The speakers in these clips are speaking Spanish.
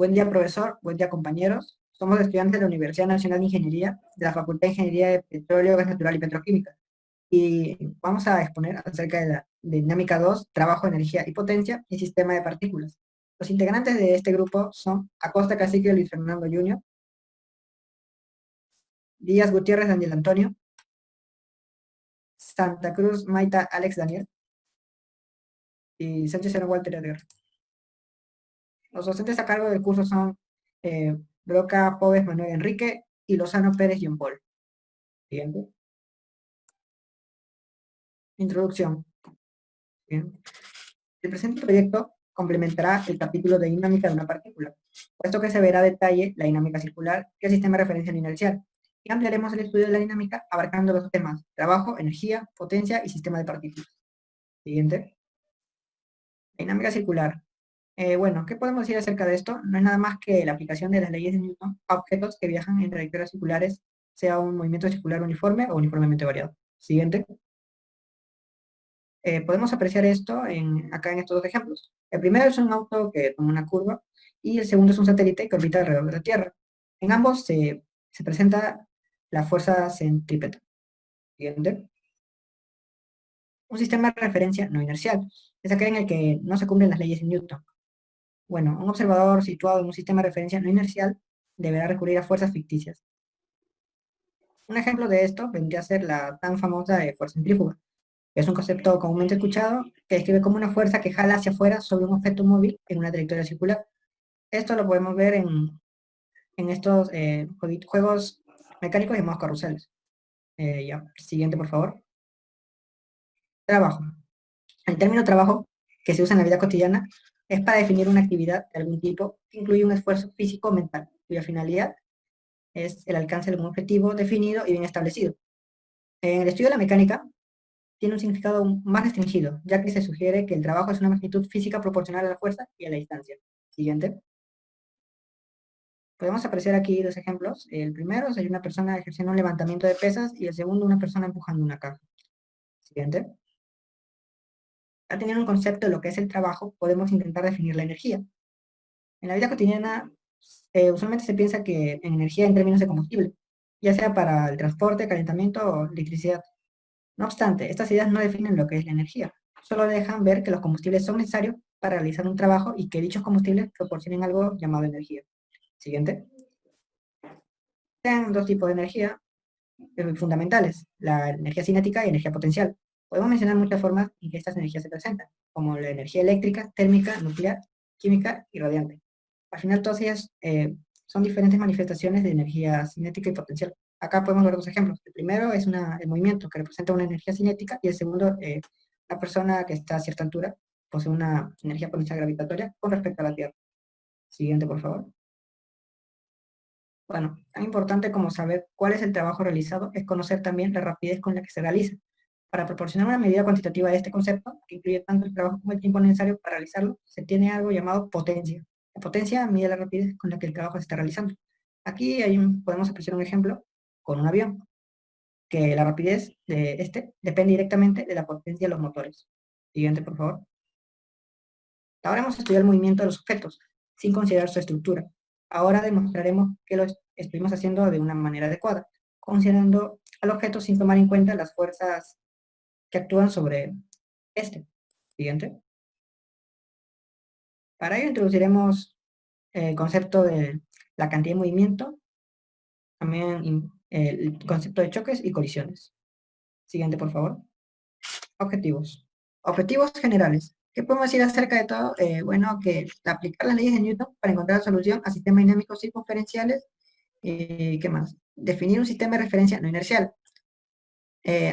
Buen día, profesor. Buen día, compañeros. Somos estudiantes de la Universidad Nacional de Ingeniería, de la Facultad de Ingeniería de Petróleo, Gas Natural y Petroquímica. Y vamos a exponer acerca de la dinámica 2, trabajo, energía y potencia y sistema de partículas. Los integrantes de este grupo son Acosta Cacique Luis Fernando Jr., Díaz Gutiérrez Daniel Antonio, Santa Cruz Maita Alex Daniel y Sánchez Aaron Walter Edgar. Los docentes a cargo del curso son Broca Pobes Manuel Enrique y Lozano Pérez John Paul. Siguiente. Introducción. Bien. El presente proyecto complementará el capítulo de dinámica de una partícula, puesto que se verá a detalle la dinámica circular y el sistema de referencia no inercial, y ampliaremos el estudio de la dinámica abarcando los temas trabajo, energía, potencia y sistema de partículas. Siguiente. Dinámica circular. Bueno, ¿qué podemos decir acerca de esto? No es nada más que la aplicación de las leyes de Newton a objetos que viajan en trayectorias circulares, sea un movimiento circular uniforme o uniformemente variado. Siguiente. Podemos apreciar esto acá en estos dos ejemplos. El primero es un auto que toma una curva y el segundo es un satélite que orbita alrededor de la Tierra. En ambos se presenta la fuerza centrípeta. Siguiente. Un sistema de referencia no inercial es aquel en el que no se cumplen las leyes de Newton. Bueno, un observador situado en un sistema de referencia no inercial deberá recurrir a fuerzas ficticias. Un ejemplo de esto vendría a ser la tan famosa fuerza centrífuga. Es un concepto comúnmente escuchado que describe como una fuerza que jala hacia afuera sobre un objeto móvil en una trayectoria circular. Esto lo podemos ver en estos juegos mecánicos llamados carruseles. Ya, siguiente, por favor. Trabajo. El término trabajo, que se usa en la vida cotidiana, es para definir una actividad de algún tipo que incluye un esfuerzo físico o mental, cuya finalidad es el alcance de un objetivo definido y bien establecido. En el estudio de la mecánica, tiene un significado más restringido, ya que se sugiere que el trabajo es una magnitud física proporcional a la fuerza y a la distancia. Siguiente. Podemos apreciar aquí dos ejemplos. El primero sería una persona ejerciendo un levantamiento de pesas y el segundo una persona empujando una caja. Siguiente. Al tener un concepto de lo que es el trabajo, podemos intentar definir la energía. En la vida cotidiana, usualmente se piensa que en energía en términos de combustible, ya sea para el transporte, calentamiento o electricidad. No obstante, estas ideas no definen lo que es la energía, solo dejan ver que los combustibles son necesarios para realizar un trabajo y que dichos combustibles proporcionen algo llamado energía. Siguiente. Existen dos tipos de energía fundamentales, la energía cinética y energía potencial. Podemos mencionar muchas formas en que estas energías se presentan, como la energía eléctrica, térmica, nuclear, química y radiante. Al final todas ellas son diferentes manifestaciones de energía cinética y potencial. Acá podemos ver dos ejemplos. El primero es el movimiento, que representa una energía cinética, y el segundo, la persona que está a cierta altura posee una energía potencial gravitatoria con respecto a la Tierra. Siguiente, por favor. Bueno, tan importante como saber cuál es el trabajo realizado es conocer también la rapidez con la que se realiza. Para proporcionar una medida cuantitativa de este concepto, que incluye tanto el trabajo como el tiempo necesario para realizarlo, se tiene algo llamado potencia. La potencia mide la rapidez con la que el trabajo se está realizando. Aquí podemos apreciar un ejemplo con un avión, que la rapidez de este depende directamente de la potencia de los motores. Siguiente, por favor. Ahora hemos estudiado el movimiento de los objetos, sin considerar su estructura. Ahora demostraremos que lo estuvimos haciendo de una manera adecuada, considerando al objeto sin tomar en cuenta las fuerzas que actúan sobre este. Siguiente. Para ello introduciremos el concepto de la cantidad de movimiento, también el concepto de choques y colisiones. Siguiente, por favor. Objetivos. Objetivos generales. ¿Qué podemos decir acerca de todo? Bueno, que aplicar las leyes de Newton para encontrar la solución a sistemas dinámicos circunferenciales. ¿Qué más? Definir un sistema de referencia no inercial.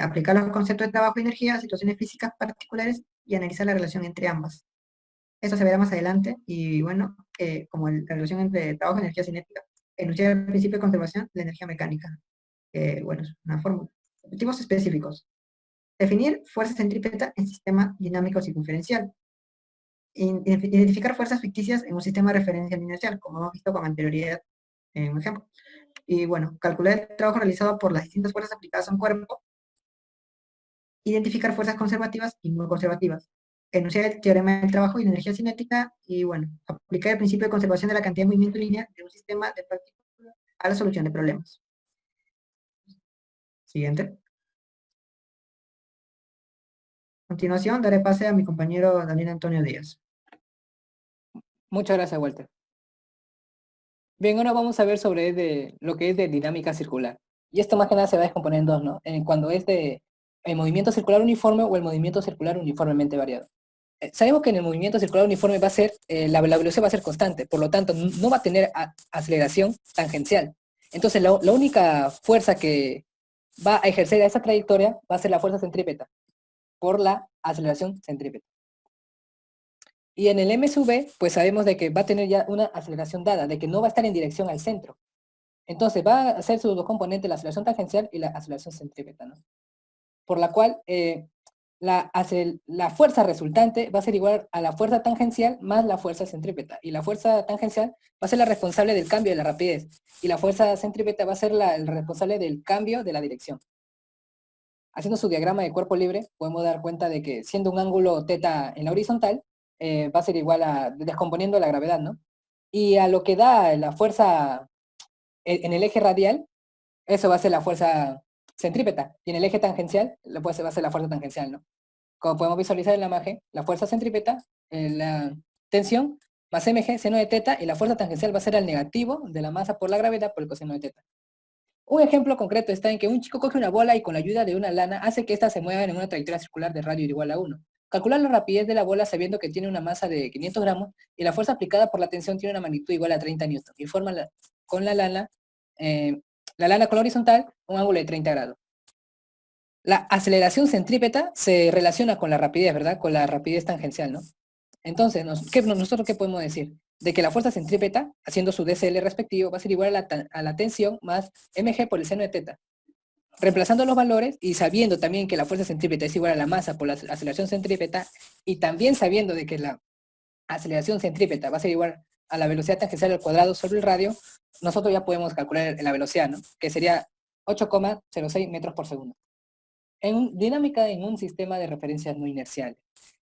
Aplicar los conceptos de trabajo y energía a situaciones físicas particulares y analizar la relación entre ambas. Esto se verá más adelante, y bueno, como la relación entre trabajo y energía cinética, enunciar el principio de conservación de la energía mecánica. Bueno, es una fórmula. Objetivos específicos. Definir fuerza centrípeta en sistema dinámico circunferencial. Identificar fuerzas ficticias en un sistema de referencia inercial, como hemos visto con anterioridad en un ejemplo. Y bueno, calcular el trabajo realizado por las distintas fuerzas aplicadas a un cuerpo. Identificar fuerzas conservativas y no conservativas. enunciar el teorema del trabajo y la energía cinética, y bueno, aplicar el principio de conservación de la cantidad de movimiento lineal de un sistema de partículas a la solución de problemas. Siguiente. A continuación, daré pase a mi compañero Daniel Antonio Díaz. Muchas gracias, Walter. Bien, ahora vamos a ver sobre lo que es de dinámica circular. Y esto más que nada se va a descomponer en dos, ¿no? Cuando es de el movimiento circular uniforme o el movimiento circular uniformemente variado. Sabemos que en el movimiento circular uniforme va a ser, la velocidad va a ser constante, por lo tanto no va a tener aceleración tangencial. Entonces la única fuerza que va a ejercer a esa trayectoria va a ser la fuerza centrípeta, por la aceleración centrípeta. Y en el m sub v, pues sabemos de que va a tener ya una aceleración dada, de que no va a estar en dirección al centro. Entonces va a ser sus dos componentes, la aceleración tangencial y la aceleración centrípeta, ¿no? Por la cual la fuerza resultante va a ser igual a la fuerza tangencial más la fuerza centrípeta. Y la fuerza tangencial va a ser la responsable del cambio de la rapidez. Y la fuerza centrípeta va a ser el responsable del cambio de la dirección. Haciendo su diagrama de cuerpo libre, podemos dar cuenta de que siendo un ángulo θ en la horizontal, va a ser igual a, descomponiendo la gravedad, ¿no? Y a lo que da la fuerza en el eje radial, eso va a ser la fuerza centrípeta. Y en el eje tangencial, pues va a ser la fuerza tangencial, ¿no? Como podemos visualizar en la imagen, la fuerza centrípeta, la tensión, más mg, seno de θ, y la fuerza tangencial va a ser el negativo de la masa por la gravedad por el coseno de θ. Un ejemplo concreto está en que un chico coge una bola y con la ayuda de una lana hace que ésta se mueva en una trayectoria circular de radio igual a 1. Calcula la rapidez de la bola sabiendo que tiene una masa de 500 gramos y la fuerza aplicada por la tensión tiene una magnitud igual a 30 newton y forma con la lana con la horizontal un ángulo de 30 grados. La aceleración centrípeta se relaciona con la rapidez, ¿verdad? Con la rapidez tangencial, ¿no? Entonces, ¿nosotros qué podemos decir? De que la fuerza centrípeta, haciendo su DCL respectivo, va a ser igual a la tensión más mg por el seno de θ. Reemplazando los valores y sabiendo también que la fuerza centrípeta es igual a la masa por la aceleración centrípeta y también sabiendo de que la aceleración centrípeta va a ser igual a la velocidad tangencial al cuadrado sobre el radio, nosotros ya podemos calcular la velocidad, ¿no? Que sería 8,06 metros por segundo. En dinámica en un sistema de referencias no inerciales.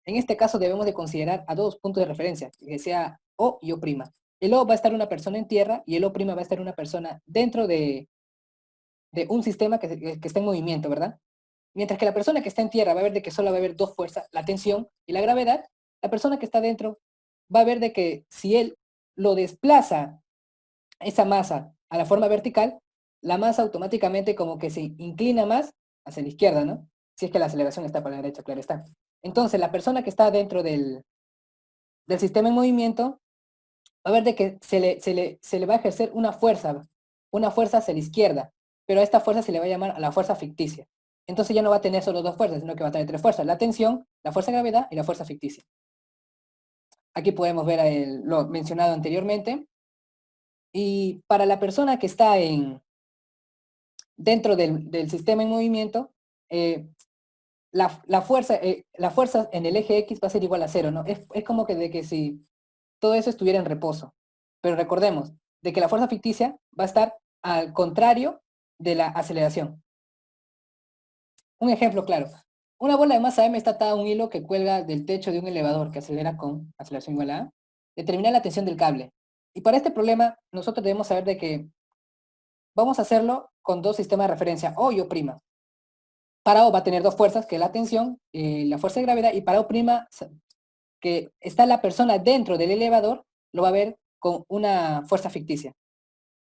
En este caso debemos de considerar a dos puntos de referencia, que sea O y O'. El O va a estar una persona en tierra y el O' va a estar una persona dentro de un sistema que está en movimiento, ¿verdad? Mientras que la persona que está en tierra va a ver de que solo va a haber dos fuerzas, la tensión y la gravedad, la persona que está dentro va a ver de que si él lo desplaza esa masa a la forma vertical, la masa automáticamente como que se inclina más hacia la izquierda, ¿no? Si es que la aceleración está para la derecha, claro está. Entonces, la persona que está dentro del sistema en movimiento va a ver de que se le va a ejercer una fuerza hacia la izquierda, pero a esta fuerza se le va a llamar a la fuerza ficticia. Entonces ya no va a tener solo dos fuerzas, sino que va a tener tres fuerzas, la tensión, la fuerza de gravedad y la fuerza ficticia. Aquí podemos ver lo mencionado anteriormente. Y para la persona que está dentro del sistema en movimiento, la fuerza en el eje X va a ser igual a cero, ¿no? Es como que de que si todo eso estuviera en reposo. Pero recordemos de que la fuerza ficticia va a estar al contrario de la aceleración. Un ejemplo claro. Una bola de masa m está atada a un hilo que cuelga del techo de un elevador que acelera con aceleración igual a A. Determina la tensión del cable. Y para este problema, nosotros debemos saber de que vamos a hacerlo con dos sistemas de referencia, O y O'. Para O va a tener dos fuerzas, que es la tensión y la fuerza de gravedad, y para O', que está la persona dentro del elevador, lo va a ver con una fuerza ficticia.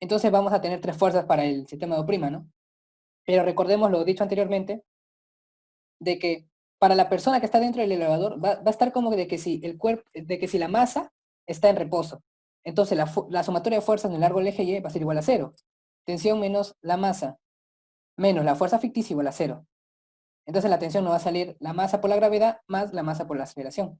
Entonces vamos a tener tres fuerzas para el sistema de O', ¿no? Pero recordemos lo dicho anteriormente, de que para la persona que está dentro del elevador va a estar como de que si el cuerpo, de que si la masa está en reposo, entonces la sumatoria de fuerzas en el largo del eje Y va a ser igual a cero. Tensión menos la masa menos la fuerza ficticia igual a cero. Entonces la tensión nos va a salir la masa por la gravedad más la masa por la aceleración.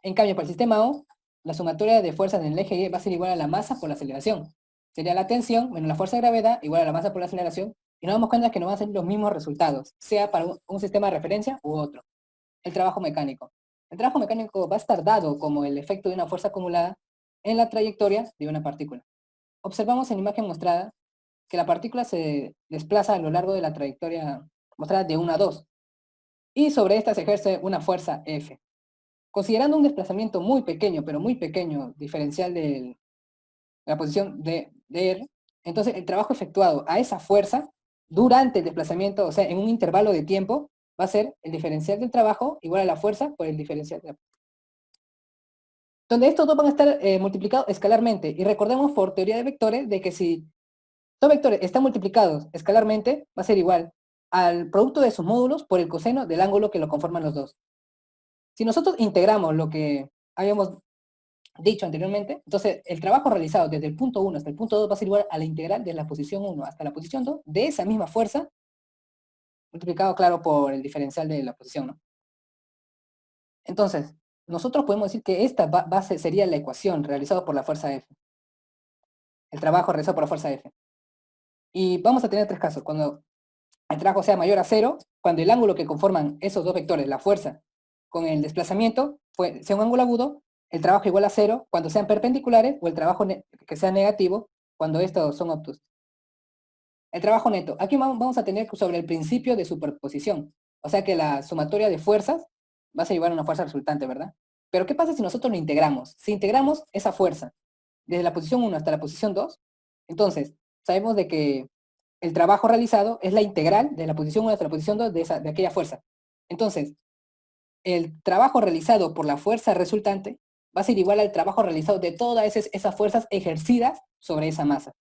En cambio, para el sistema O, la sumatoria de fuerzas en el eje Y va a ser igual a la masa por la aceleración. Sería la tensión menos la fuerza de gravedad igual a la masa por la aceleración, y nos damos cuenta que nos van a ser los mismos resultados, sea para un sistema de referencia u otro. El trabajo mecánico. El trabajo mecánico va a estar dado como el efecto de una fuerza acumulada en la trayectoria de una partícula. Observamos en la imagen mostrada que la partícula se desplaza a lo largo de la trayectoria mostrada de 1 a 2, y sobre esta se ejerce una fuerza F. Considerando un desplazamiento muy pequeño, pero muy pequeño, diferencial de la posición de R, entonces el trabajo efectuado a esa fuerza durante el desplazamiento, o sea, en un intervalo de tiempo, va a ser el diferencial del trabajo igual a la fuerza por el diferencial de la... Donde estos dos van a estar multiplicados escalarmente. Y recordemos por teoría de vectores de que si dos vectores están multiplicados escalarmente, va a ser igual al producto de sus módulos por el coseno del ángulo que lo conforman los dos. Si nosotros integramos lo que habíamos dicho anteriormente, entonces el trabajo realizado desde el punto 1 hasta el punto 2 va a ser igual a la integral de la posición 1 hasta la posición 2 de esa misma fuerza, multiplicado, claro, por el diferencial de la posición, ¿no? Entonces, nosotros podemos decir que esta base sería la ecuación realizada por la fuerza F. El trabajo realizado por la fuerza F. Y vamos a tener tres casos. Cuando el trabajo sea mayor a 0, cuando el ángulo que conforman esos dos vectores, la fuerza con el desplazamiento, sea un ángulo agudo, el trabajo igual a 0 cuando sean perpendiculares, o el trabajo que sea negativo cuando estos son obtusos. El trabajo neto. Aquí vamos a tener sobre el principio de superposición. O sea que la sumatoria de fuerzas va a ser igual a una fuerza resultante, ¿verdad? Pero ¿qué pasa si nosotros lo integramos? Si integramos esa fuerza desde la posición 1 hasta la posición 2, entonces sabemos de que el trabajo realizado es la integral de la posición 1 hasta la posición 2 de aquella fuerza. Entonces, el trabajo realizado por la fuerza resultante va a ser igual al trabajo realizado de todas esas fuerzas ejercidas sobre esa masa.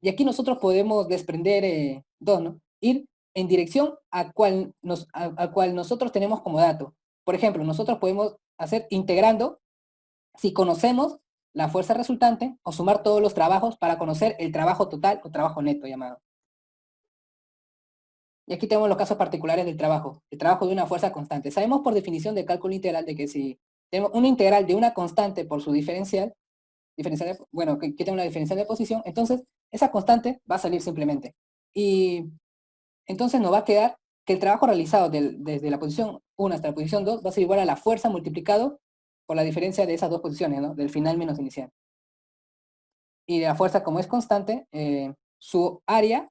Y aquí nosotros podemos desprender dos, ¿no? Ir en dirección a cual nosotros tenemos como dato. Por ejemplo, nosotros podemos hacer integrando si conocemos la fuerza resultante o sumar todos los trabajos para conocer el trabajo total o trabajo neto llamado. Y aquí tenemos los casos particulares del trabajo, el trabajo de una fuerza constante. Sabemos por definición de cálculo integral de que si tenemos una integral de una constante por su diferencial bueno, que tiene una diferencial de posición, entonces esa constante va a salir simplemente. Y entonces nos va a quedar que el trabajo realizado desde la posición 1 hasta la posición 2 va a ser igual a la fuerza multiplicado por la diferencia de esas dos posiciones, ¿no? Del final menos inicial. Y la fuerza, como es constante, su área,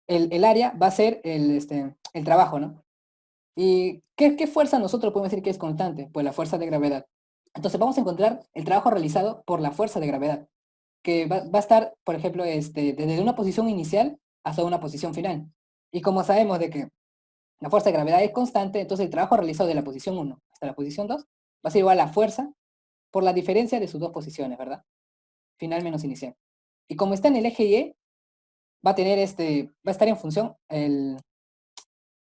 el área va a ser el trabajo, ¿no? ¿Y qué fuerza nosotros podemos decir que es constante? Pues la fuerza de gravedad. Entonces vamos a encontrar el trabajo realizado por la fuerza de gravedad, que va a estar, por ejemplo, desde una posición inicial hasta una posición final. Y como sabemos de que la fuerza de gravedad es constante, entonces el trabajo realizado de la posición 1 hasta la posición 2 va a ser igual a la fuerza por la diferencia de sus dos posiciones, ¿verdad? Final menos inicial. Y como está en el eje Y, va a estar en función el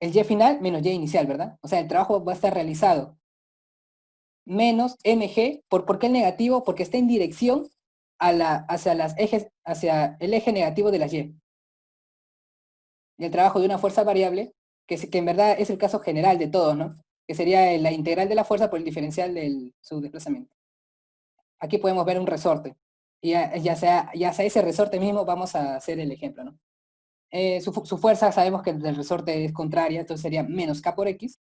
Y final menos Y inicial, ¿verdad? O sea, el trabajo va a estar realizado menos mg, ¿por qué el negativo? Porque está en dirección hacia el eje negativo de las Y. Y el trabajo de una fuerza variable, que en verdad es el caso general de todos, ¿no? Que sería la integral de la fuerza por el diferencial de su desplazamiento. Aquí podemos ver un resorte. Y ya sea ese resorte mismo, vamos a hacer el ejemplo, ¿no? Su fuerza sabemos que el del resorte es contraria, entonces sería menos k por x.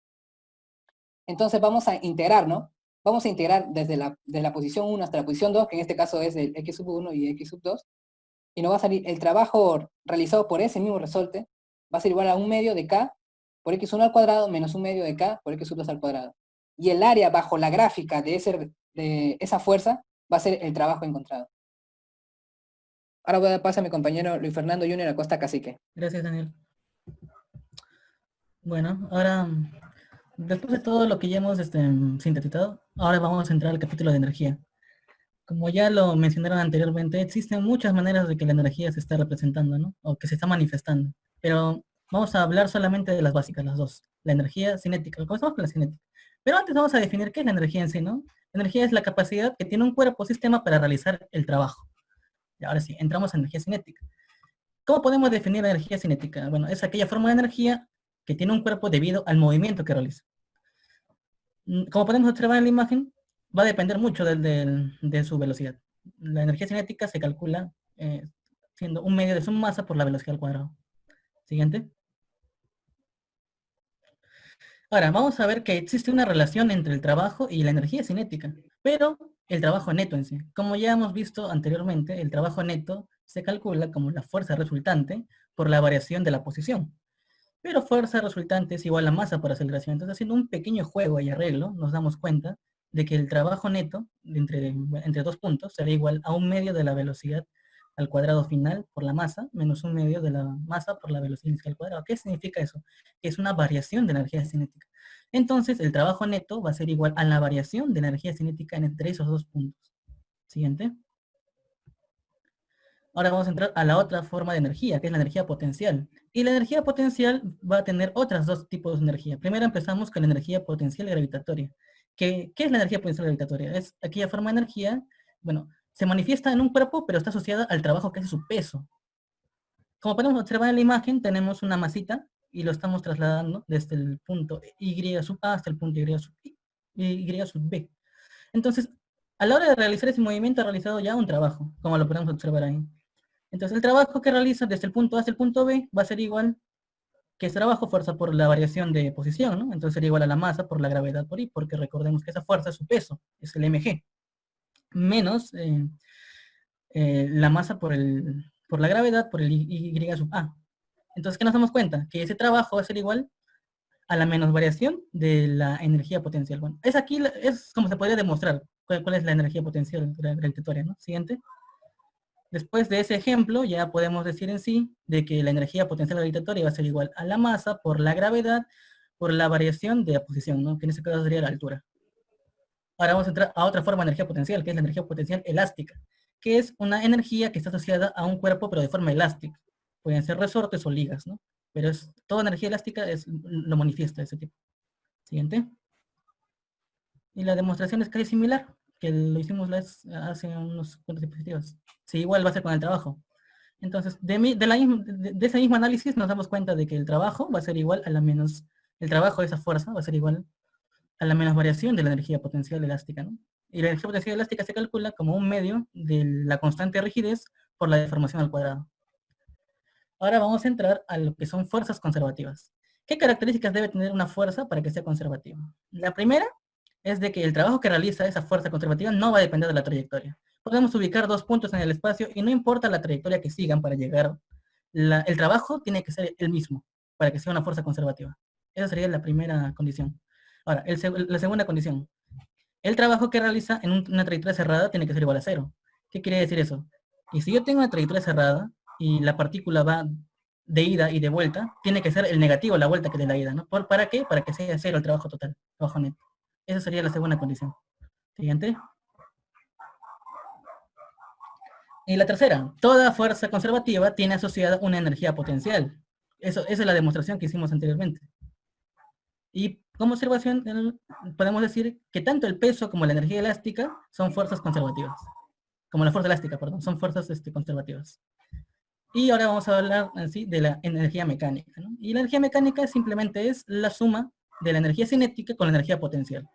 Entonces vamos a integrar, ¿no? Vamos a integrar desde la posición 1 hasta la posición 2, que en este caso es el x sub 1 y x sub 2, y nos va a salir el trabajo realizado por ese mismo resorte, va a ser igual a 1/2 de k por x1 al cuadrado menos 1/2 de k por x sub 2 al cuadrado. Y el área bajo la gráfica de esa fuerza va a ser el trabajo encontrado. Ahora voy a dar paso a mi compañero Luis Fernando Junior Acosta Cacique. Gracias, Daniel. Bueno, ahora, después de todo lo que ya hemos sintetizado, ahora vamos a entrar al capítulo de energía. Como ya lo mencionaron anteriormente, existen muchas maneras de que la energía se está representando, ¿no? O que se está manifestando. Pero vamos a hablar solamente de las básicas, las dos. La energía cinética. Comenzamos con la cinética. Pero antes vamos a definir qué es la energía en sí, ¿no? La energía es la capacidad que tiene un cuerpo o sistema para realizar el trabajo. Y ahora sí, entramos a energía cinética. ¿Cómo podemos definir la energía cinética? Bueno, es aquella forma de energía que tiene un cuerpo debido al movimiento que realiza. Como podemos observar en la imagen, va a depender mucho de su velocidad. La energía cinética se calcula siendo 1/2 de su masa por la velocidad al cuadrado. Siguiente. Ahora, vamos a ver que existe una relación entre el trabajo y la energía cinética, pero el trabajo neto en sí. Como ya hemos visto anteriormente, el trabajo neto se calcula como la fuerza resultante por la variación de la posición. pero fuerza resultante es igual a masa por aceleración. Entonces, haciendo un pequeño juego y arreglo, nos damos cuenta de que el trabajo neto entre dos puntos será igual a 1/2 de la velocidad al cuadrado final por la masa, menos 1/2 de la masa por la velocidad inicial al cuadrado. ¿Qué significa eso? Que es una variación de la energía cinética. Entonces, el trabajo neto va a ser igual a la variación de la energía cinética entre esos dos puntos. Siguiente. Ahora vamos a entrar a la otra forma de energía, que es la energía potencial. Y la energía potencial va a tener otros dos tipos de energía. Primero empezamos con la energía potencial gravitatoria. ¿Qué es la energía potencial gravitatoria? Es aquella forma de energía, bueno, se manifiesta en un cuerpo, pero está asociada al trabajo que hace su peso. Como podemos observar en la imagen, tenemos una masita y lo estamos trasladando desde el punto Y sub A hasta el punto Y sub B. Entonces, a la hora de realizar ese movimiento ha realizado ya un trabajo, como lo podemos observar ahí. Entonces, el trabajo que realiza desde el punto A hasta el punto B va a ser igual que ese trabajo fuerza por la variación de posición, ¿no? Entonces sería igual a la masa por la gravedad por I, porque recordemos que esa fuerza es su peso, es el mg, menos la masa por la gravedad por el Y sub A. Entonces, ¿qué nos damos cuenta? Que ese trabajo va a ser igual a la menos variación de la energía potencial. Bueno, es como se podría demostrar cuál es la energía potencial gravitatoria, ¿no? Siguiente. Después de ese ejemplo, ya podemos decir en sí de que la energía potencial gravitatoria va a ser igual a la masa por la gravedad por la variación de la posición, ¿no? Que en este caso sería la altura. Ahora vamos a entrar a otra forma de energía potencial, que es la energía potencial elástica, que es una energía que está asociada a un cuerpo, pero de forma elástica. Pueden ser resortes o ligas, ¿no? Pero toda energía elástica lo manifiesta ese tipo. Siguiente. Y la demostración es casi similar, que lo hicimos hace unos cuantos diapositivas. Sí, igual va a ser con el trabajo. Entonces, de ese mismo análisis nos damos cuenta de que el trabajo va a ser igual a la menos, el trabajo de esa fuerza va a ser igual a la menos variación de la energía potencial elástica, ¿no? Y la energía potencial elástica se calcula como un medio de la constante de rigidez por la deformación al cuadrado. Ahora vamos a entrar a lo que son fuerzas conservativas. ¿Qué características debe tener una fuerza para que sea conservativa? La primera es de que el trabajo que realiza esa fuerza conservativa no va a depender de la trayectoria. Podemos ubicar dos puntos en el espacio y no importa la trayectoria que sigan para llegar, el trabajo tiene que ser el mismo para que sea una fuerza conservativa. Esa sería la primera condición. Ahora, la segunda condición. El trabajo que realiza en una trayectoria cerrada tiene que ser igual a cero. ¿Qué quiere decir eso? Y si yo tengo una trayectoria cerrada y la partícula va de ida y de vuelta, tiene que ser el negativo la vuelta que de la ida, ¿no? ¿Para qué? Para que sea cero el trabajo total, trabajo neto. Esa sería la segunda condición. Siguiente. Y la tercera, toda fuerza conservativa tiene asociada una energía potencial. Esa es la demostración que hicimos anteriormente. Y como observación, podemos decir que tanto el peso como la energía elástica son fuerzas conservativas. Como la fuerza elástica, perdón, son fuerzas conservativas. Y ahora vamos a hablar así de la energía mecánica, ¿no? Y la energía mecánica simplemente es la suma de la energía cinética con la energía potencial.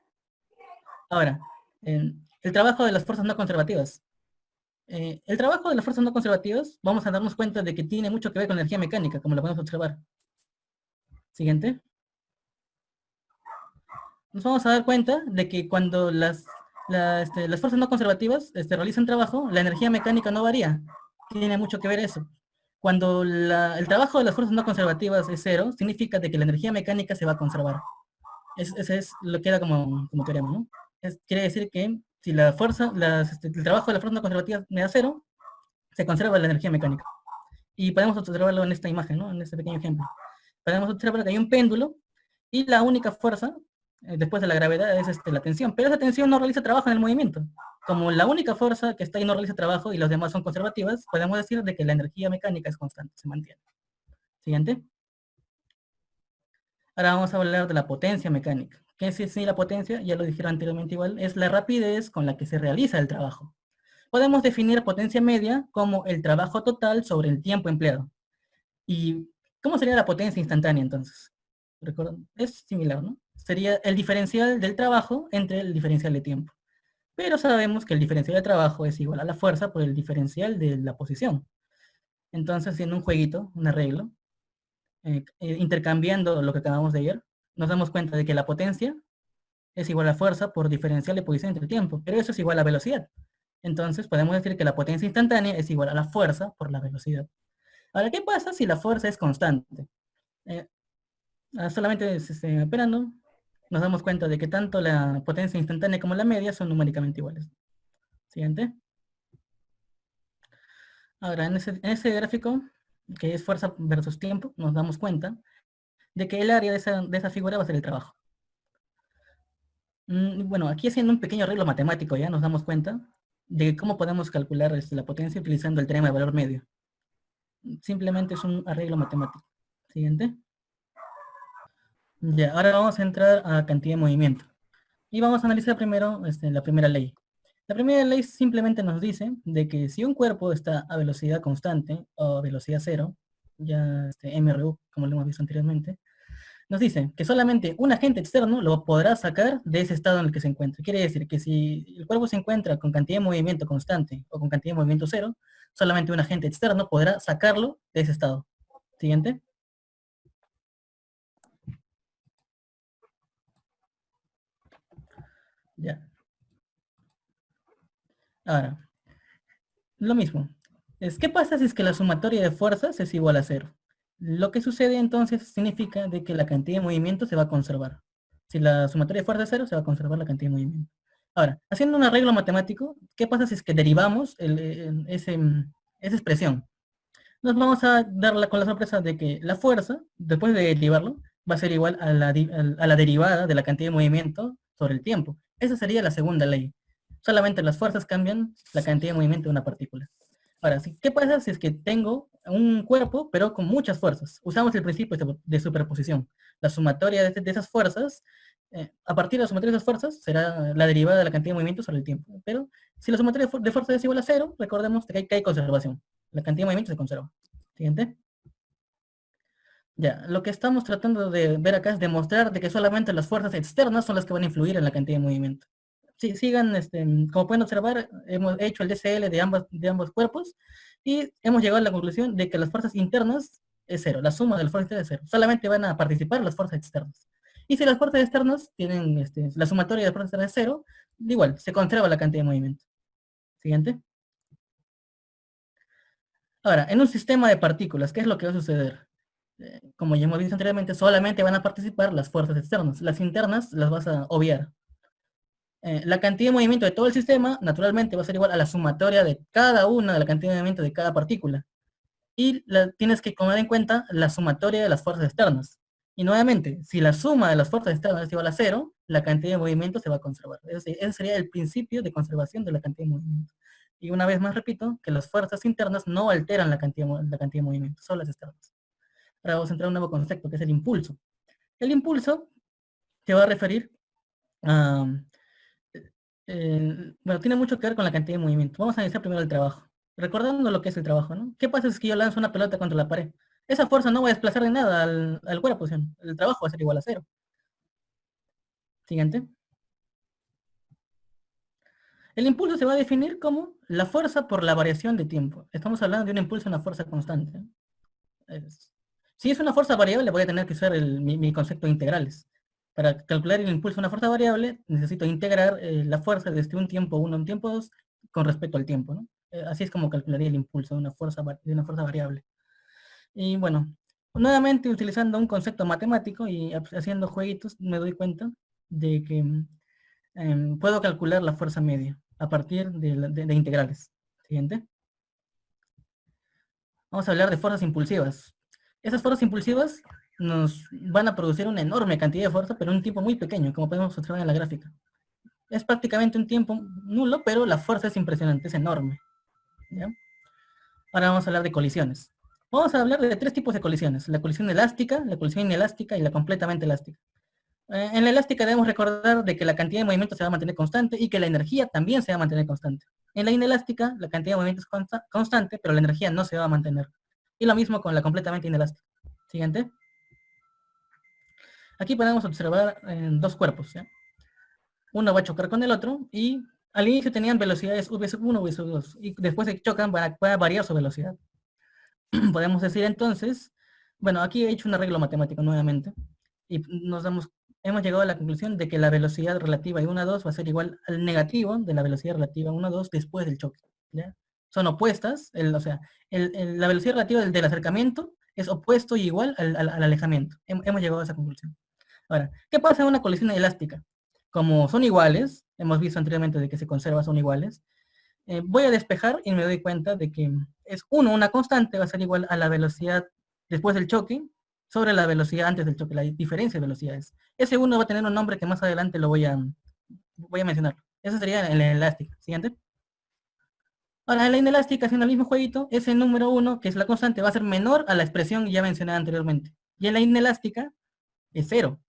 Ahora, el trabajo de las fuerzas no conservativas. El trabajo de las fuerzas no conservativas, vamos a darnos cuenta de que tiene mucho que ver con la energía mecánica, como lo podemos observar. Siguiente. Nos vamos a dar cuenta de que cuando las fuerzas no conservativas realizan trabajo, la energía mecánica no varía. Tiene mucho que ver eso. Cuando el trabajo de las fuerzas no conservativas es cero, significa de que la energía mecánica se va a conservar. Ese es lo que queda como queremos, ¿no? Quiere decir que si el trabajo de las fuerzas no conservativas me da cero, se conserva la energía mecánica. Y podemos observarlo en esta imagen, ¿no? En este pequeño ejemplo. Podemos observar que hay un péndulo y la única fuerza después de la gravedad es la tensión, pero esa tensión no realiza trabajo en el movimiento. Como la única fuerza que está ahí no realiza trabajo y los demás son conservativas, podemos decir de que la energía mecánica es constante, se mantiene. Siguiente. Ahora vamos a hablar de la potencia mecánica. ¿Qué es la potencia? Ya lo dijeron anteriormente igual, es la rapidez con la que se realiza el trabajo. Podemos definir potencia media como el trabajo total sobre el tiempo empleado. ¿Y cómo sería la potencia instantánea entonces? ¿Recuerdan? Es similar, ¿no? Sería el diferencial del trabajo entre el diferencial de tiempo. Pero sabemos que el diferencial de trabajo es igual a la fuerza por el diferencial de la posición. Entonces, en un jueguito, un arreglo, intercambiando lo que acabamos de ver, nos damos cuenta de que la potencia es igual a fuerza por diferencial de posición entre tiempo, pero eso es igual a velocidad. Entonces, podemos decir que la potencia instantánea es igual a la fuerza por la velocidad. Ahora, ¿qué pasa si la fuerza es constante? Solamente operando, nos damos cuenta de que tanto la potencia instantánea como la media son numéricamente iguales. Siguiente. Ahora, en ese gráfico, que es fuerza versus tiempo, nos damos cuenta de que el área de esa figura va a ser el trabajo. Bueno, aquí haciendo un pequeño arreglo matemático ya nos damos cuenta de cómo podemos calcular la potencia utilizando el teorema de valor medio. Simplemente es un arreglo matemático. Siguiente. Ya, ahora vamos a entrar a cantidad de movimiento. Y vamos a analizar primero la primera ley. La primera ley simplemente nos dice de que si un cuerpo está a velocidad constante o a velocidad cero, ya MRU, como lo hemos visto anteriormente, nos dice que solamente un agente externo lo podrá sacar de ese estado en el que se encuentra. Quiere decir que si el cuerpo se encuentra con cantidad de movimiento constante o con cantidad de movimiento cero, solamente un agente externo podrá sacarlo de ese estado. Siguiente. Ya. Ahora, lo mismo. ¿Qué pasa si es que la sumatoria de fuerzas es igual a cero? Lo que sucede entonces significa de que la cantidad de movimiento se va a conservar. Si la sumatoria de fuerzas es cero, se va a conservar la cantidad de movimiento. Ahora, haciendo un arreglo matemático, ¿qué pasa si es que derivamos esa expresión? Nos vamos a dar con la sorpresa de que la fuerza, después de derivarlo, va a ser igual a la derivada de la cantidad de movimiento sobre el tiempo. Esa sería la segunda ley. Solamente las fuerzas cambian la cantidad de movimiento de una partícula. Ahora, ¿qué pasa si es que tengo un cuerpo, pero con muchas fuerzas? Usamos el principio de superposición. La sumatoria de esas fuerzas, a partir de la sumatoria de esas fuerzas, será la derivada de la cantidad de movimiento sobre el tiempo. Pero si la sumatoria de fuerzas es igual a cero, recordemos que hay conservación. La cantidad de movimiento se conserva. Siguiente. Ya, lo que estamos tratando de ver acá es demostrar de que solamente las fuerzas externas son las que van a influir en la cantidad de movimiento. Sí, sigan, como pueden observar, hemos hecho el DCL de ambos cuerpos y hemos llegado a la conclusión de que las fuerzas internas es cero, la suma de las fuerzas internas es cero. Solamente van a participar las fuerzas externas. Y si las fuerzas externas tienen la sumatoria de las fuerzas externas es cero, igual, se conserva la cantidad de movimiento. Siguiente. Ahora, en un sistema de partículas, ¿qué es lo que va a suceder? Como ya hemos visto anteriormente, solamente van a participar las fuerzas externas. Las internas las vas a obviar. La cantidad de movimiento de todo el sistema, naturalmente, va a ser igual a la sumatoria de cada una de la cantidad de movimiento de cada partícula. Y tienes que tomar en cuenta la sumatoria de las fuerzas externas. Y nuevamente, si la suma de las fuerzas externas es igual a cero, la cantidad de movimiento se va a conservar. Ese sería el principio de conservación de la cantidad de movimiento. Y una vez más repito, que las fuerzas internas no alteran la cantidad de movimiento, solo las externas. Ahora vamos a entrar a un nuevo concepto, que es el impulso. El impulso se va a referir a... bueno, tiene mucho que ver con la cantidad de movimiento. Vamos a analizar primero el trabajo. Recordando lo que es el trabajo, ¿no? ¿Qué pasa si es que yo lanzo una pelota contra la pared? Esa fuerza no va a desplazar de nada al cuerpo, ¿sí? El trabajo va a ser igual a cero. Siguiente. El impulso se va a definir como la fuerza por la variación de tiempo. Estamos hablando de un impulso, una fuerza constante. Si es una fuerza variable, voy a tener que usar mi concepto de integrales. Para calcular el impulso de una fuerza variable, necesito integrar la fuerza desde un tiempo 1 a un tiempo 2 con respecto al tiempo, ¿no? Así es como calcularía el impulso de una fuerza variable. Y bueno, nuevamente utilizando un concepto matemático y haciendo jueguitos, me doy cuenta de que puedo calcular la fuerza media a partir de integrales. Siguiente. Vamos a hablar de fuerzas impulsivas. Esas fuerzas impulsivas nos van a producir una enorme cantidad de fuerza, pero en un tiempo muy pequeño, como podemos observar en la gráfica. Es prácticamente un tiempo nulo, pero la fuerza es impresionante, es enorme. ¿Ya? Ahora vamos a hablar de colisiones. Vamos a hablar de tres tipos de colisiones: la colisión elástica, la colisión inelástica y la completamente elástica. En la elástica debemos recordar de que la cantidad de movimiento se va a mantener constante y que la energía también se va a mantener constante. En la inelástica, la cantidad de movimiento es constante, pero la energía no se va a mantener. Y lo mismo con la completamente inelástica. Siguiente. Aquí podemos observar dos cuerpos, ¿ya? Uno va a chocar con el otro y al inicio tenían velocidades v1, v2 y después de que chocan van a variar su velocidad. Podemos decir entonces, bueno, aquí he hecho un arreglo matemático nuevamente y hemos llegado a la conclusión de que la velocidad relativa de 1 a 2 va a ser igual al negativo de la velocidad relativa 1 a 2 después del choque, ¿ya? Son opuestas, o sea, la velocidad relativa del acercamiento es opuesto y igual al alejamiento. Hemos llegado a esa conclusión. Ahora, ¿qué pasa en una colisión elástica? Como son iguales, hemos visto anteriormente de que se conserva, son iguales, voy a despejar y me doy cuenta de que es una constante, va a ser igual a la velocidad después del choque sobre la velocidad antes del choque, la diferencia de velocidades. Ese uno va a tener un nombre que más adelante lo voy a mencionar. Eso sería en la elástica. Siguiente. Ahora, en la inelástica, haciendo el mismo jueguito, ese número 1, que es la constante, va a ser menor a la expresión ya mencionada anteriormente. Y en la inelástica es 0.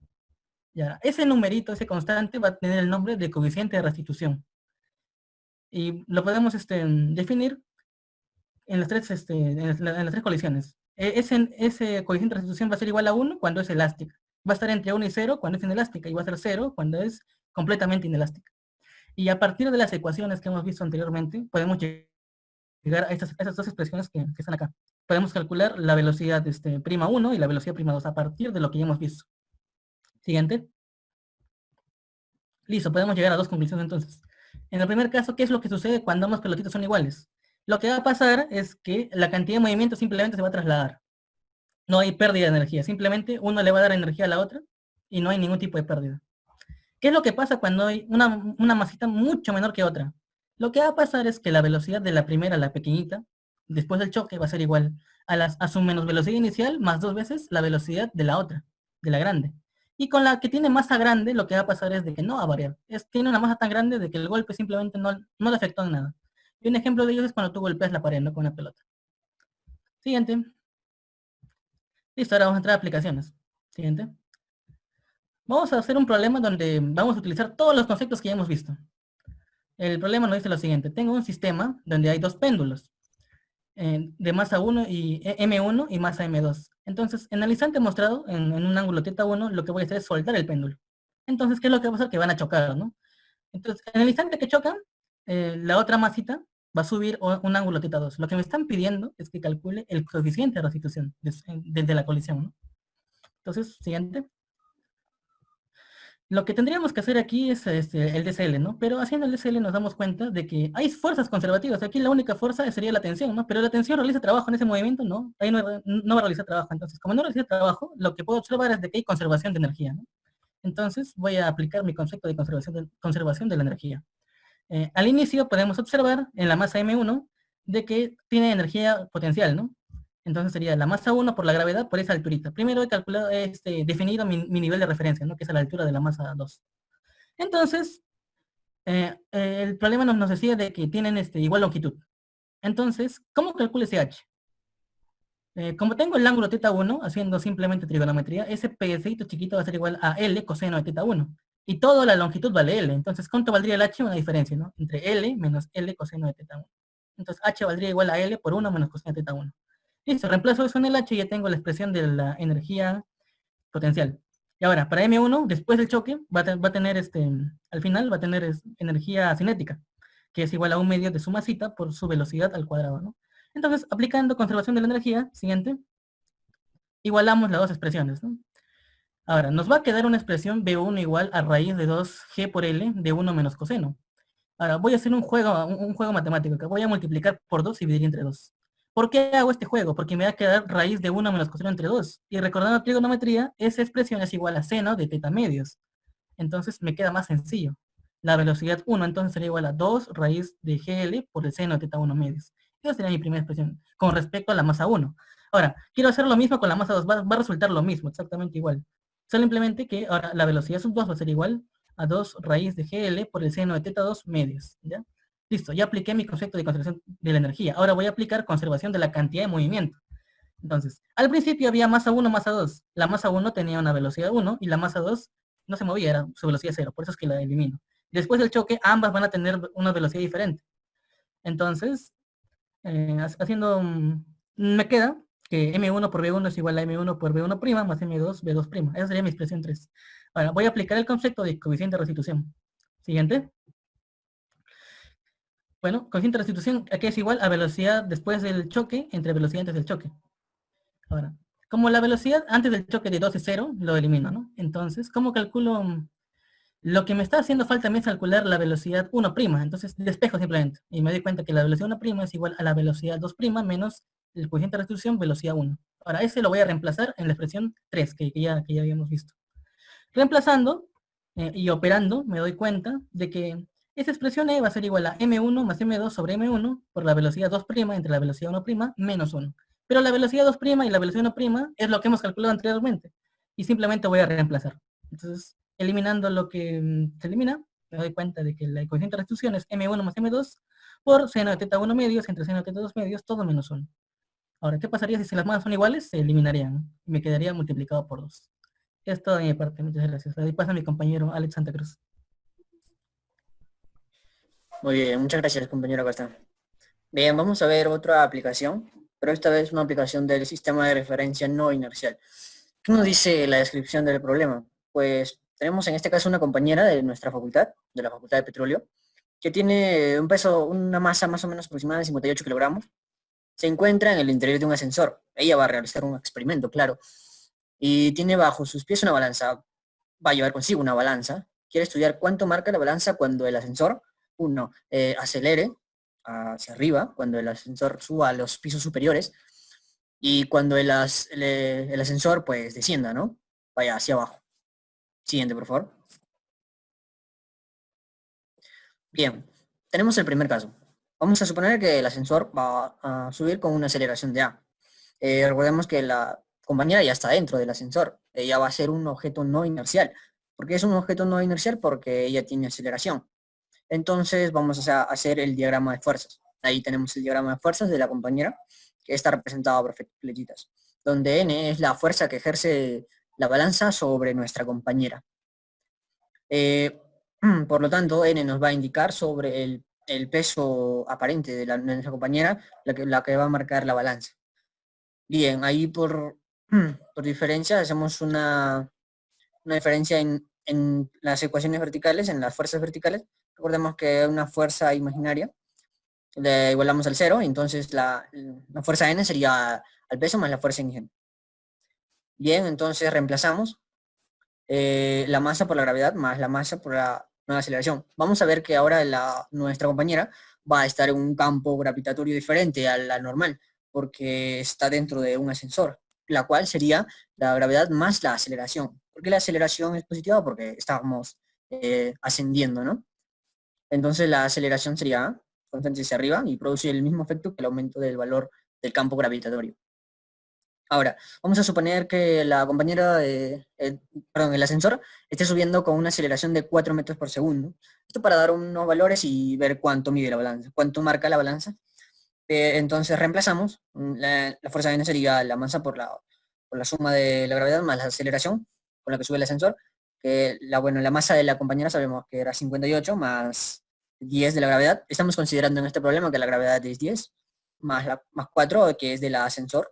Ya, ese numerito, ese constante, va a tener el nombre de coeficiente de restitución. Y lo podemos definir en las tres colisiones. Ese coeficiente de restitución va a ser igual a 1 cuando es elástica. Va a estar entre 1 y 0 cuando es inelástica, y va a ser 0 cuando es completamente inelástica. Y a partir de las ecuaciones que hemos visto anteriormente, podemos llegar a estas dos expresiones que están acá. Podemos calcular la velocidad prima 1 y la velocidad prima 2 a partir de lo que ya hemos visto. Siguiente. Listo, podemos llegar a dos conclusiones entonces. En el primer caso, ¿qué es lo que sucede cuando ambos pelotitos son iguales? Lo que va a pasar es que la cantidad de movimiento simplemente se va a trasladar. No hay pérdida de energía, simplemente uno le va a dar energía a la otra y no hay ningún tipo de pérdida. ¿Qué es lo que pasa cuando hay una masita mucho menor que otra? Lo que va a pasar es que la velocidad de la primera, la pequeñita, después del choque va a ser igual a su menos velocidad inicial más 2 veces la velocidad de la otra, de la grande. Y con la que tiene masa grande, lo que va a pasar es de que no va a variar. Tiene una masa tan grande de que el golpe simplemente no le afectó en nada. Y un ejemplo de ello es cuando tú golpeas la pared, ¿no? Con una pelota. Siguiente. Listo, ahora vamos a entrar a aplicaciones. Siguiente. Vamos a hacer un problema donde vamos a utilizar todos los conceptos que ya hemos visto. El problema nos dice lo siguiente. Tengo un sistema donde hay dos péndulos. De masa 1 y M1 y masa M2. Entonces, en el instante mostrado, en un ángulo θ1, lo que voy a hacer es soltar el péndulo. Entonces, ¿qué es lo que va a pasar? Que van a chocar, ¿no? Entonces, en el instante que chocan, la otra masita va a subir un ángulo θ2. Lo que me están pidiendo es que calcule el coeficiente de restitución desde la colisión, ¿no? Entonces, siguiente. Lo que tendríamos que hacer aquí es el DCL, ¿no? Pero haciendo el DCL nos damos cuenta de que hay fuerzas conservativas. Aquí la única fuerza sería la tensión, ¿no? Pero la tensión realiza trabajo en ese movimiento, ¿no? Ahí no va a realizar trabajo. Entonces, como no realiza trabajo, lo que puedo observar es de que hay conservación de energía, ¿no? Entonces, voy a aplicar mi concepto de conservación de la energía. Al inicio podemos observar en la masa M1 de que tiene energía potencial, ¿no? Entonces sería la masa 1 por la gravedad por esa alturita. Primero he calculado, definido mi nivel de referencia, ¿no? Que es a la altura de la masa 2. Entonces, el problema nos decía de que tienen igual longitud. Entonces, ¿cómo calculo ese h? Como tengo el ángulo θ1, haciendo simplemente trigonometría, ese pedacito chiquito va a ser igual a L coseno de θ1. Y toda la longitud vale L. Entonces, ¿cuánto valdría el h? Una diferencia, ¿no? Entre L menos L coseno de θ1. Entonces, h valdría igual a L por 1 menos coseno de θ1. Listo, reemplazo eso en el h y ya tengo la expresión de la energía potencial. Y ahora, para M1, después del choque, va a tener, al final, va a tener energía cinética, que es igual a 1/2 de su masita por su velocidad al cuadrado, ¿no? Entonces, aplicando conservación de la energía, siguiente, igualamos las dos expresiones, ¿no? Ahora, nos va a quedar una expresión B1 igual a raíz de 2G por L de 1 menos coseno. Ahora, voy a hacer un juego matemático, que voy a multiplicar por 2 y dividir entre 2. ¿Por qué hago este juego? Porque me va a quedar raíz de 1 menos coseno entre 2. Y recordando trigonometría, esa expresión es igual a seno de θ medios. Entonces me queda más sencillo. La velocidad 1 entonces sería igual a 2 raíz de GL por el seno de θ1 medios. Esa sería mi primera expresión con respecto a la masa 1. Ahora, quiero hacer lo mismo con la masa 2. Va a resultar lo mismo, exactamente igual. Simplemente que ahora la velocidad sub 2 va a ser igual a 2 raíz de GL por el seno de θ2 medios. ¿Ya? Listo, ya apliqué mi concepto de conservación de la energía. Ahora voy a aplicar conservación de la cantidad de movimiento. Entonces, al principio había masa 1, masa 2. La masa 1 tenía una velocidad 1 y la masa 2 no se movía, era su velocidad 0. Por eso es que la elimino. Después del choque, ambas van a tener una velocidad diferente. Entonces, me queda que M1 por B1 es igual a M1 por B1' más M2, B2'. Esa sería mi expresión 3. Ahora, voy a aplicar el concepto de coeficiente de restitución. Siguiente. Bueno, coeficiente de restitución aquí es igual a velocidad después del choque entre velocidad antes del choque. Ahora, como la velocidad antes del choque de 2 es 0, lo elimino, ¿no? Entonces, ¿cómo calculo? Lo que me está haciendo falta a mí es calcular la velocidad 1'. Entonces, despejo simplemente. Y me doy cuenta que la velocidad 1' es igual a la velocidad 2' menos el coeficiente de restitución, velocidad 1. Ahora, ese lo voy a reemplazar en la expresión 3, que ya habíamos visto. Reemplazando y operando, me doy cuenta de que esa expresión E va a ser igual a M1 más M2 sobre M1 por la velocidad 2' entre la velocidad 1' menos 1. Pero la velocidad 2' y la velocidad 1' es lo que hemos calculado anteriormente. Y simplemente voy a reemplazar. Entonces, eliminando lo que se elimina, me doy cuenta de que la coeficiente de restitución es M1 más M2 por seno de teta 1 medios entre seno de teta 2 medios, todo menos 1. Ahora, ¿qué pasaría si las manos son iguales? Se eliminarían. Me quedaría multiplicado por 2. Es todo de mi parte, muchas gracias. Ahí pasa mi compañero Alex Santa Cruz. Muy bien, muchas gracias, compañero Costa. Bien, vamos a ver otra aplicación, pero esta vez una aplicación del sistema de referencia no inercial. ¿Qué nos dice la descripción del problema? Pues tenemos en este caso una compañera de nuestra facultad, de la Facultad de Petróleo, que tiene un peso, una masa más o menos aproximada de 58 kilogramos. Se encuentra en el interior de un ascensor. Ella va a realizar un experimento, claro. Y tiene bajo sus pies una balanza. Va a llevar consigo una balanza. Quiere estudiar cuánto marca la balanza cuando el ascensor, acelere hacia arriba, cuando el ascensor suba a los pisos superiores, y cuando el ascensor pues descienda, ¿no? Vaya hacia abajo. Siguiente, por favor. Bien, tenemos el primer caso. Vamos a suponer que el ascensor va a subir con una aceleración de A. Recordemos que la compañera ya está dentro del ascensor. Ella va a ser un objeto no inercial. ¿Por qué es un objeto no inercial? Porque ella tiene aceleración. Entonces vamos a hacer el diagrama de fuerzas. Ahí tenemos el diagrama de fuerzas de la compañera, que está representado por flechitas, donde N es la fuerza que ejerce la balanza sobre nuestra compañera. Por lo tanto, N nos va a indicar sobre el peso aparente de nuestra compañera, la que va a marcar la balanza. Bien, ahí por diferencia hacemos una diferencia en las ecuaciones verticales, en las fuerzas verticales. Recordemos que una fuerza imaginaria le igualamos al 0, entonces la fuerza N sería al peso más la fuerza ingente. Bien, entonces reemplazamos la masa por la gravedad más la masa por la nueva aceleración. Vamos a ver que ahora nuestra compañera va a estar en un campo gravitatorio diferente a la normal, porque está dentro de un ascensor, la cual sería la gravedad más la aceleración. ¿Por qué la aceleración es positiva? Porque estábamos ascendiendo, ¿no? Entonces la aceleración sería constante hacia arriba y produce el mismo efecto que el aumento del valor del campo gravitatorio. Ahora, vamos a suponer que la compañera, el ascensor, esté subiendo con una aceleración de 4 metros por segundo. Esto para dar unos valores y ver cuánto mide la balanza, cuánto marca la balanza. Entonces reemplazamos, la fuerza N sería la masa por la suma de la gravedad más la aceleración con la que sube el ascensor. Que la masa de la compañera sabemos que era 58 más 10 de la gravedad. Estamos considerando en este problema que la gravedad es 10, más 4 que es del ascensor.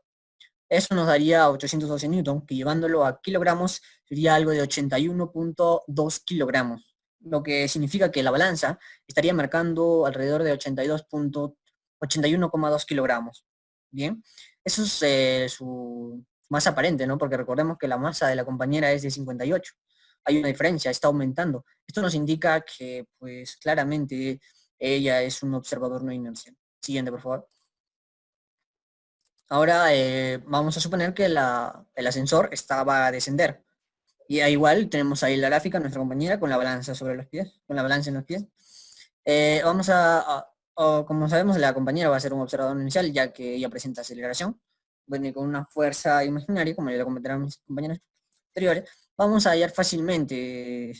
Eso nos daría 812 newton, que llevándolo a kilogramos sería algo de 81.2 kilogramos, lo que significa que la balanza estaría marcando alrededor de 81,2 kilogramos. Bien, eso es su masa aparente, ¿no? Porque recordemos que la masa de la compañera es de 58. Hay una diferencia, está aumentando. Esto nos indica que, pues, claramente ella es un observador no inercial. Siguiente, por favor. Ahora vamos a suponer que el ascensor va a descender. Y igual tenemos ahí la gráfica, nuestra compañera, con la balanza sobre los pies, con la balanza en los pies. Como sabemos, la compañera va a ser un observador inicial, ya que ella presenta aceleración. Bueno, con una fuerza imaginaria, como ya lo comentaron mis compañeros anteriores, vamos a hallar fácilmente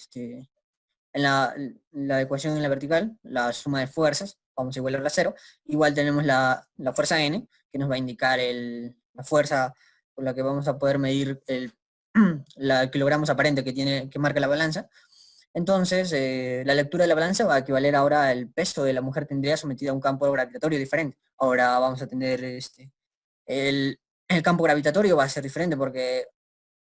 en la ecuación en la vertical, la suma de fuerzas, vamos a igualarla a 0. Igual tenemos la fuerza N, que nos va a indicar la fuerza con la que vamos a poder medir el kilogramos aparente que marca la balanza. Entonces, la lectura de la balanza va a equivaler ahora al peso de la mujer tendría sometida a un campo gravitatorio diferente. Ahora vamos a tener el campo gravitatorio va a ser diferente porque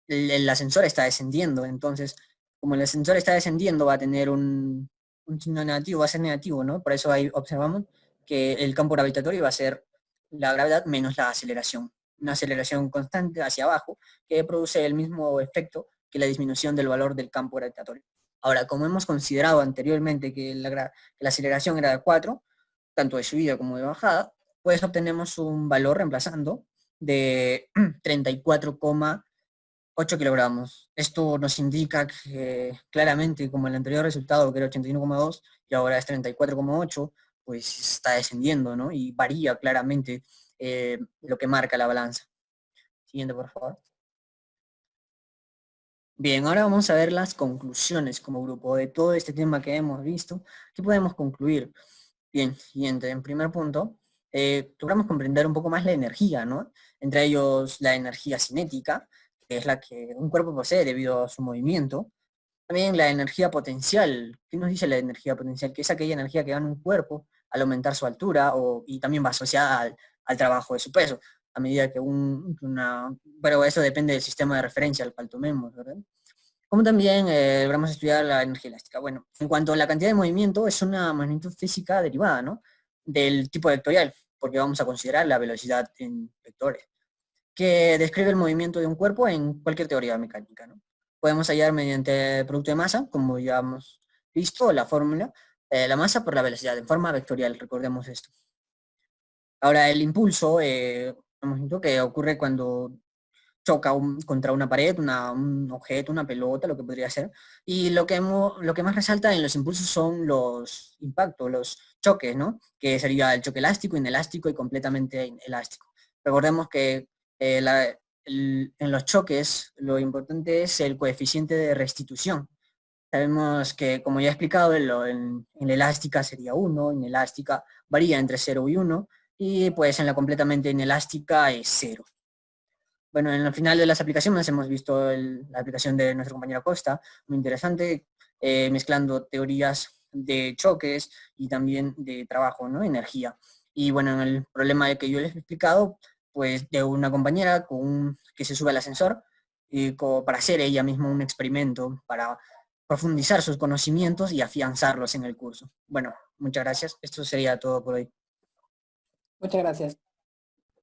el ascensor está descendiendo. Entonces, como el ascensor está descendiendo, va a tener un signo negativo, va a ser negativo, ¿no? Por eso ahí observamos que el campo gravitatorio va a ser la gravedad menos la aceleración. Una aceleración constante hacia abajo que produce el mismo efecto que la disminución del valor del campo gravitatorio. Ahora, como hemos considerado anteriormente que la aceleración era de 4, tanto de subida como de bajada, pues obtenemos un valor reemplazando de 34,8 kilogramos. Esto nos indica que claramente, como el anterior resultado, que era 81,2, y ahora es 34,8, pues está descendiendo, ¿no? Y varía claramente lo que marca la balanza. Siguiente, por favor. Bien, ahora vamos a ver las conclusiones como grupo de todo este tema que hemos visto. ¿Qué podemos concluir? Bien, siguiente, en primer punto, logramos comprender un poco más la energía, ¿no? Entre ellos la energía cinética, que es la que un cuerpo posee debido a su movimiento. También la energía potencial. ¿Qué nos dice la energía potencial? Que es aquella energía que gana un cuerpo al aumentar su altura y también va asociada al trabajo de su peso, a medida que pero eso depende del sistema de referencia al cual tomemos, ¿verdad? Como también vamos a estudiar la energía elástica. Bueno, en cuanto a la cantidad de movimiento, es una magnitud física derivada, ¿no? Del tipo vectorial, porque vamos a considerar la velocidad en vectores, que describe el movimiento de un cuerpo en cualquier teoría mecánica, ¿no? Podemos hallar mediante producto de masa, como ya hemos visto, la fórmula, la masa por la velocidad, en forma vectorial, recordemos esto. Ahora, el impulso, hemos visto que ocurre cuando choca contra una pared, un objeto, una pelota, lo que podría ser. Y lo que más resalta en los impulsos son los impactos, los choques, ¿no? Que sería el choque elástico, inelástico y completamente inelástico. Recordemos que en los choques lo importante es el coeficiente de restitución. Sabemos que, como ya he explicado, en la elástica sería 1, inelástica varía entre 0 y 1, y pues en la completamente inelástica es 0. Bueno, en el final de las aplicaciones hemos visto la aplicación de nuestro compañero Costa, muy interesante, mezclando teorías de choques y también de trabajo, ¿no? Energía. Y bueno, en el problema que yo les he explicado, pues de una compañera que se sube al ascensor para hacer ella misma un experimento, para profundizar sus conocimientos y afianzarlos en el curso. Bueno, muchas gracias. Esto sería todo por hoy. Muchas gracias.